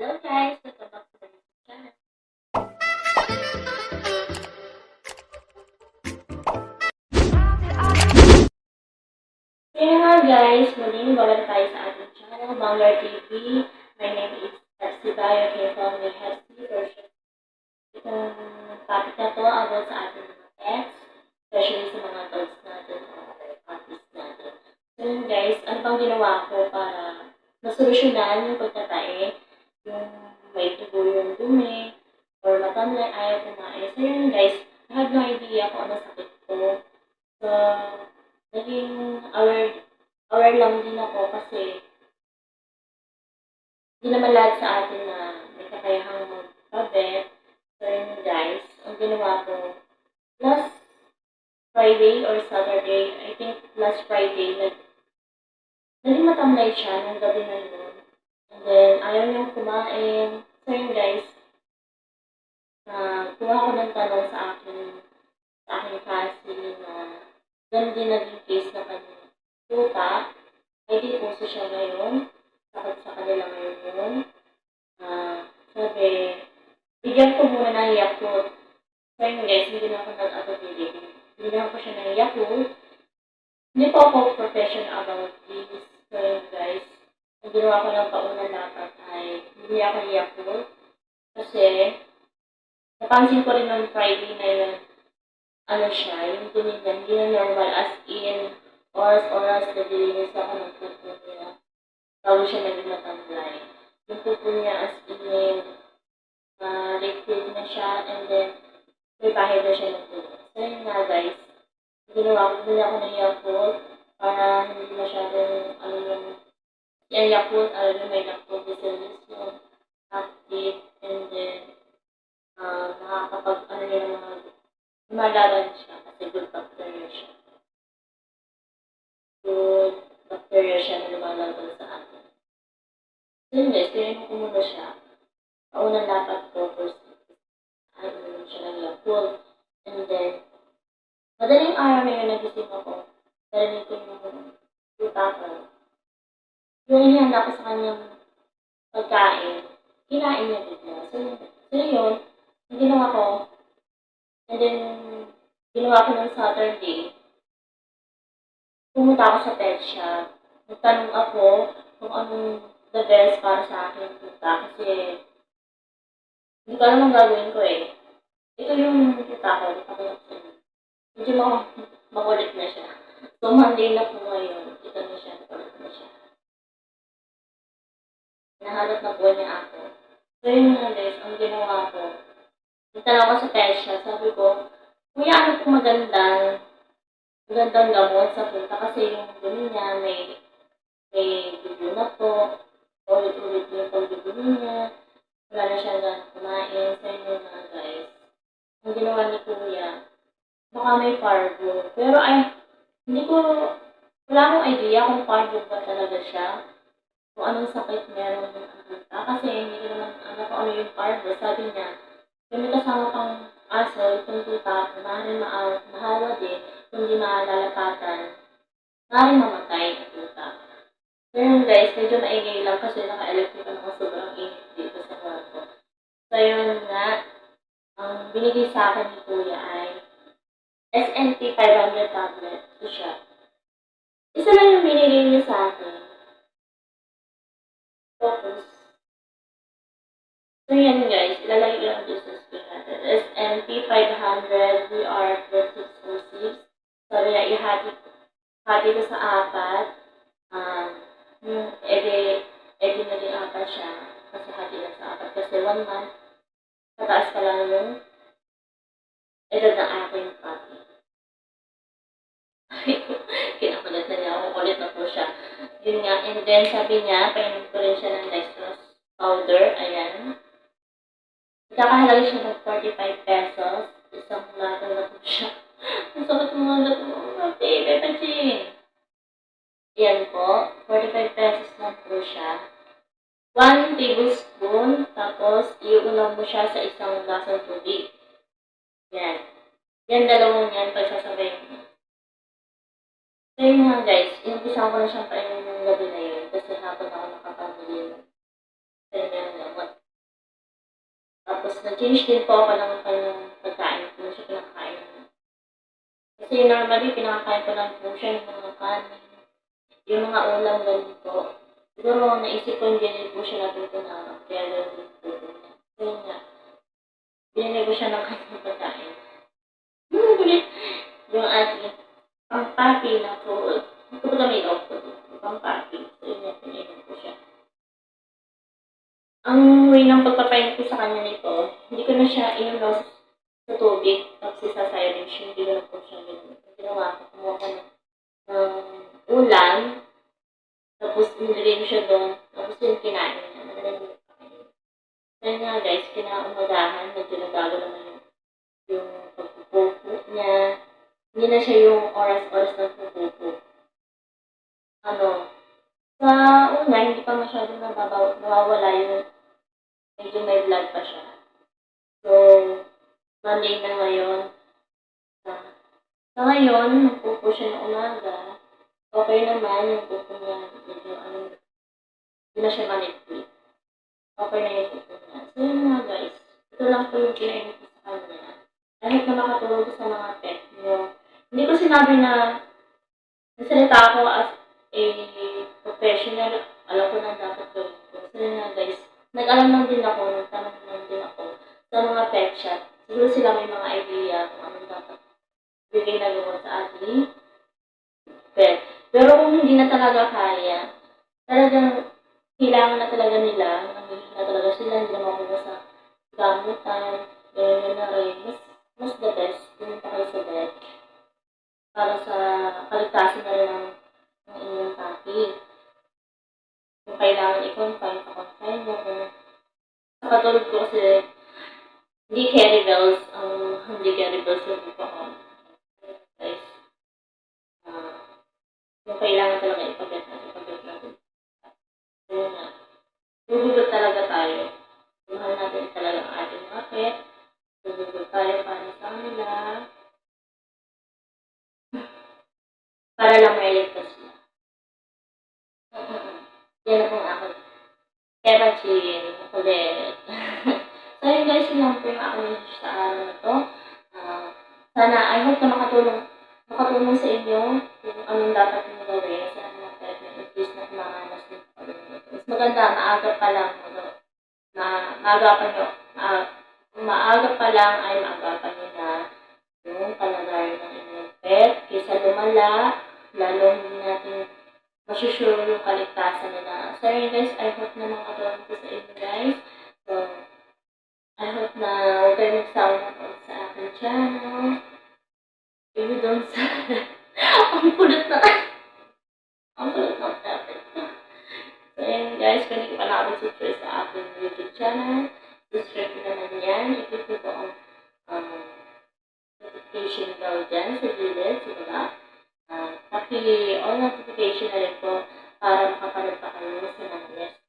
Hello guys, welcome back to the YouTube channel. Kaya nga guys, muling balik tayo sa ating channel, BangGirl TV. My name is Sibayo Kevon, may hefty version. Itong topic na to about sa ating mga pets, especially sa mga dogs natin o other puppies natin. So yun guys, ano bang ginawa ko para masolusyonan yung pagtatae, yung may tubo yung dumi, or matamlay, ayaw kumain. So yun guys, I have no idea kung ano sakit ko. So, naging aware lang din ako kasi hindi naman lahat sa atin na may kakayahang magpabet. So yun guys, ang ginawa ko, last Friday or Saturday, I think last Friday, naging matamlay siya nung gabi na yun. And then, ayaw niyang kumain. So yun guys, kuha ko ng tanong sa aking kasi na ganun din naging case na kanyang tuta. Ay di puso siya ngayon. Sakit sa kanila ngayon yun. Sabi, bigyan ko muna ng Yakult. So yun guys, hindi na ako nag-atubili. Bigyan ko siya ng Yakult. Hindi po ako professional about this. So yun guys, ang ginawa ko ng paunang dapat ay hindi ako ng Yakult. Kasi, napansin ko rin noong Friday na yun, ano siya, yung dumi niya, hindi na normal, as in, oras nagilinis ako ng pupo niya. Tawag siya naging matamlay. Yung pupo niya, as in, liquid na siya, and then, may bahid na siya ng pupo. So yun nga guys, ginawa ko, bili ako ng Yakult, para hindi masyadong, yung Yakult, may Yakult, yung active, and then, nakakapag, yung mga lumalaban siya kasi good bacteria siya. Good bacteria siya na lumalaban sa atin. So yun guys, kaya ko muna siya. Paunang dapat ko, first, uminom siya ng Yakult. And then, madaling araw na yun, nagising ako. Dahil ko yung tuta ko. Yung inihanda ko sa kanyang pagkain, kinain niya bigla. So yun, yung ginawa ko, and then, ginawa ko ng Saturday, pumunta ako sa pet shop. Nagtanong ako kung anong the best para sa akin tuta. Kasi, hindi ko alam ang gagawin ko eh. Ito yung tuta ko, ipakilap sa inyo. Medyo makulit na siya. So, Monday na po ngayon. Ito na siya, makulit na siya. Nahanap na po niya ako. So, yun nga guys, ang ginawa ko, nagtanong ako sa pet shop, sabi ko, kuya, ano po magandang gamot sa puta kasi yung dumi niya may dugo na po, ulit-ulit yung pagdudumi niya, wala na siya na kumain, sa inyo na guys. Ang ginawa ni kuya, baka may parvo, pero wala akong idea kung parvo ba talaga siya, kung anong sakit meron ng puta, kasi hindi ko naman alam kung ano yung parvo, sabi niya, kung may kasama pang aso, itong tuta, maaaring mahawa din, kung di maalalapatan, maaaring mamatay ang tuta. So yun guys, medyo maingay lang kasi naka-electric ako sobrang init dito sa kwarto. So yun nga, ang binigay sa akin ni kuya ay SNT 500 tablet. Ito siya. Isa lang yung binigay niya sa akin. Focus. So yan guys, ilalagay ko lang dito sa screen natin. SNT 500 VR 2606. Sabi niya, ihati ko sa apat. Yung edi na din apat siya. Kasi hati lang sa apat. Kasi 1 month, pataas pa lang yung edad ng aking puppy. Kinakulit na niya ako. Kulit na po siya. Yun nga. And then, sabi niya, painom ko rin siya ng dextrose powder. Ayan. Ikakahalaga siya ng 45 pesos. Isang lato na po siya. Ang sakit mga lato mo. Baby, paching. Yan po. 45 pesos lang po siya. 1 tablespoon. Tapos, iuulaw mo siya sa isang lasang tubig. Yan. Yan, dalawang yan. Pagsasabayin mo. So yun nga guys. Inumpisa ko na siyang painom ng gabi na yun. Kasi hapon ako nakapamili ng gamot. Tapos, nag-change din po ako ng kanyang pagkain. Kung siya pinakain. Kasi normally, pinakain ko lang po siya yung mga kanin. Yung mga ulam ganun po. Siguro, naisip ko hindi po siya natutunan. Kaya ganun po niya. Kaya nga, binigay ko siya ng kanyang pagkain. Yung ating pang-papi na food. Ito po may off ko dito. Pang-papi. So, yun yung pinigay ko siya. Ang way ng pagpapainit ko sa kanya nito, hindi ko na siya inunos sa tubig. Tapos isasayarin siya. Hindi ko na po siya gano'n. Ginawa ko, kumuha ko ng ulam. Tapos nilagay ko siya doon. Tapos yung kinain niya. Madali mo kakain. Kaya nga guys, kinaumagahan. Medyo nagago naman yung pagpupupo niya. Hindi na siya yung oras-oras ng pupupo. Sa una, hindi pa masyadong nawawala yung medyo may blood pa siya. So, Monday na ngayon. Sa ngayon, nagpupo siya ng umaga. Okay naman yung pupo niya. Medyo hindi na siya manipit. Okay na yung pupo niya. So, yun nga guys. Ito lang po yung kinainit ko sa kanya. Kahit na makatulong ko sa mga pet niyo. Hindi ko sinabi na nasalita ako as a professional. Alam ko na dapat gawin ko. So, yun nga guys. Nag-alam lang din ako, nagtanong lang din ako sa mga pet shop. Siguro sila may mga idea kung anong dapat bigay na gamot sa ating pet. Pero kung hindi na talaga kaya, talagang kailangan na talaga nila, nangyayari na talaga sila, hindi na makuha sa gamutan, gano'n na rin. Mas the best, pumunta kayo sa vet para sa kaligtasan na rin ng inyong papi. Kung kailangan i-confine, pa-confine mo. Sa katulad ko kasi, hindi carry bells yung buka ko. Guys, kung kailangan talaga ipag-get natin. So, na, gugugot talaga tayo. Mahal natin talaga ang ating mga pet. Gugugot tayo para sa kanila. Para lang may ligtas sila. Yan na pong ako. Kaya chin, kulit. So yun guys, yun lang po yung aking message sa araw na to. Sana, I hope na makatulong sa inyo kung anong dapat nyo gawin sa mga pet na in-case na mamamas nyo. Mas maganda, maaga pa lang ay maagapan nyo na yung kalagayan ng inyong pet kaysa lumala, lalo hindi natin masusure yung kaligtasan nila. So yun guys, I hope na makatulong ko sa inyo guys. So, I hope na huwag kayo magsawa sa aking channel. Maybe don't sa... Ang kulit na topic. So yun guys, kung hindi ko pa nakapag-subscribe sa aking YouTube channel, subscribe ko naman yan. I-click ko po ang notification bell dyan sa gilid, sa baba. Paki-all notification na rin po para makapanood pa kayo sa mga next